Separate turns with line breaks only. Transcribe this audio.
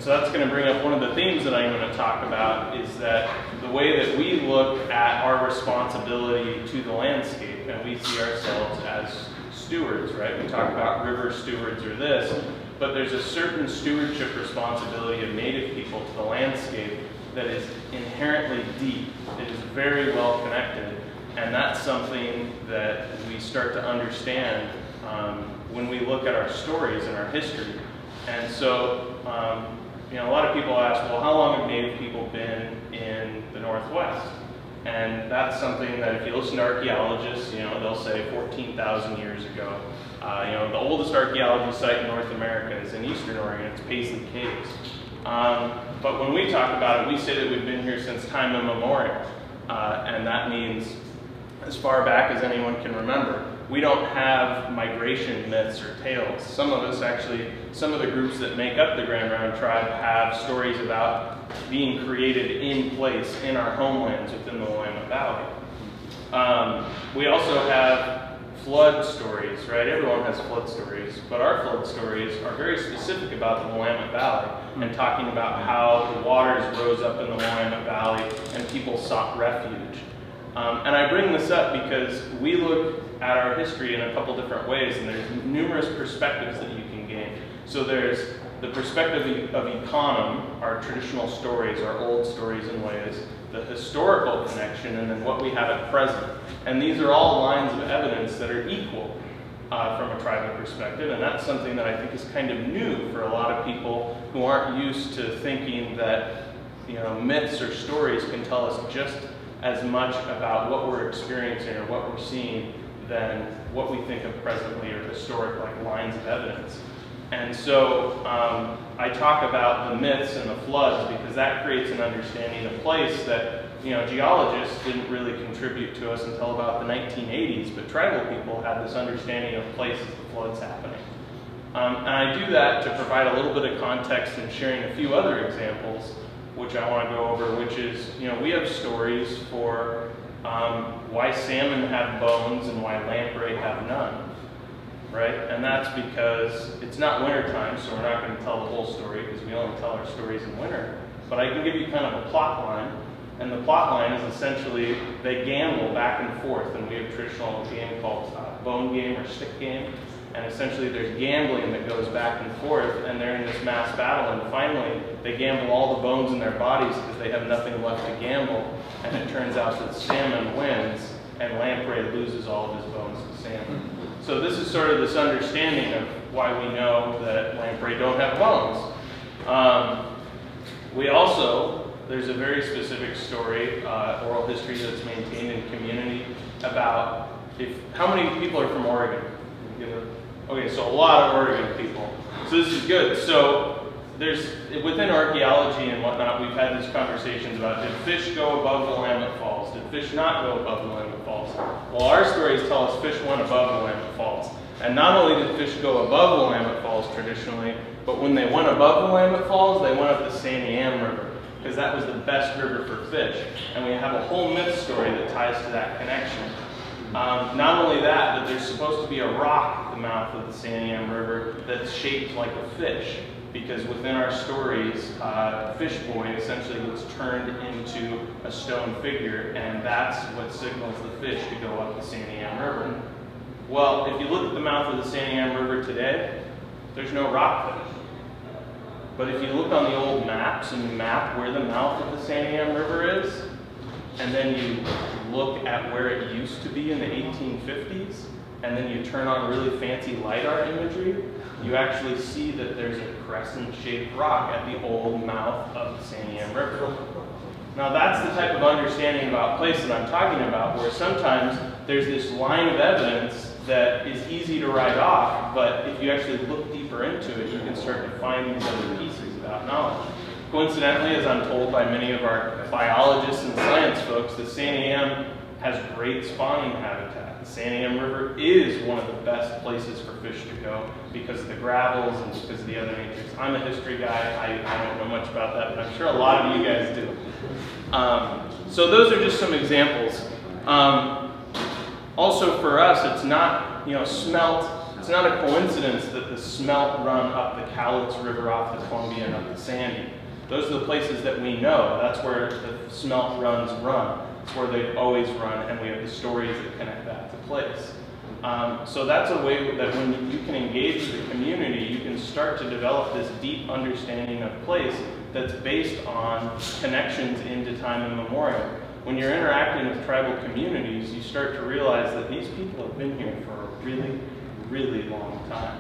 so that's going to bring up one of the themes that I'm going to talk about, is that the way that we look at our responsibility to the landscape, and we see ourselves as stewards, right? We talk about river stewards or this, but there's a certain stewardship responsibility of Native people to the landscape that is inherently deep. It is very well connected, and that's something that we start to understand when we look at our stories and our history. And so, you know, a lot of people ask, well, how long have Native people been in the Northwest? And that's something that if you listen to archaeologists, you know, they'll say 14,000 years ago. You know, the oldest archaeology site in North America is in Eastern Oregon. It's Paisley Caves. But when we talk about it, we say that we've been here since time immemorial. And that means as far back as anyone can remember. We don't have migration myths or tales. Some of us actually, some of the groups that make up the Grand Round Tribe have stories about being created in place in our homelands within the Willamette Valley. We also have flood stories, right? Everyone has flood stories, but our flood stories are very specific about the Willamette Valley and talking about how the waters rose up in the Willamette Valley and people sought refuge. And I bring this up because we look at our history in a couple different ways, and there's numerous perspectives that you can gain. So there's the perspective of econom, our traditional stories, our old stories and ways, the historical connection, and then what we have at present. And these are all lines of evidence that are equal from a tribal perspective, and that's something that I think is kind of new for a lot of people who aren't used to thinking that, you know, myths or stories can tell us just as much about what we're experiencing or what we're seeing than what we think of presently or historic, like, lines of evidence. And so I talk about the myths and the floods because that creates an understanding of place that, you know, geologists didn't really contribute to us until about the 1980s, but tribal people had this understanding of place as the flood's happening. And I do that to provide a little bit of context and sharing a few other examples, which I want to go over, which is, you know, we have stories for why salmon have bones and why lamprey have none, right? And that's because it's not wintertime, so we're not going to tell the whole story because we only tell our stories in winter. But I can give you kind of a plot line, and the plot line is essentially they gamble back and forth, and we have a traditional game called bone game or stick game. And essentially there's gambling that goes back and forth, and they're in this mass battle, and finally they gamble all the bones in their bodies because they have nothing left to gamble, and it turns out that salmon wins and lamprey loses all of his bones to salmon. So this is sort of this understanding of why we know that lamprey don't have bones. We also, there's a very specific story, oral history that's maintained in community about how many people are from Oregon? Okay, so a lot of Oregon people. So this is good. So there's, within archaeology and whatnot, we've had these conversations about, did fish go above the Willamette Falls? Did fish not go above the Willamette Falls? Well, our stories tell us fish went above the Willamette Falls. And not only did fish go above the Willamette Falls traditionally, but when they went above the Willamette Falls, they went up the Santiam River, because that was the best river for fish. And we have a whole myth story that ties to that connection. Not only that, but there's supposed to be a rock at the mouth of the Santiam River that's shaped like a fish, because within our stories, Fish Boy essentially gets turned into a stone figure, and that's what signals the fish to go up the Santiam River. Well, if you look at the mouth of the Santiam River today, there's no rock there. But if you look on the old maps and you map where the mouth of the Santiam River is, and then you look at where it used to be in the 1850s, and then you turn on really fancy LiDAR imagery, you actually see that there's a crescent-shaped rock at the old mouth of the Santiam River. Now that's the type of understanding about place that I'm talking about, where sometimes there's this line of evidence that is easy to write off, but if you actually look deeper into it, you can start to find these other pieces about knowledge. Coincidentally, as I'm told by many of our biologists and science folks, the Santiam has great spawning habitat. The Santiam River is one of the best places for fish to go because of the gravels and because of the other natures. I'm a history guy. I don't know much about that, but I'm sure a lot of you guys do. So those are just some examples. Also for us, it's not, you know, smelt It's not a coincidence that the smelt run up the Cowlitz River off the Columbia and up the Sandy. Those are the places that we know. That's where the smelt runs run. It's where they've always run, and we have the stories that connect that to place. So that's a way that when you can engage with the community, you can start to develop this deep understanding of place that's based on connections into time immemorial. When you're interacting with tribal communities, you start to realize that these people have been here for a really, really long time.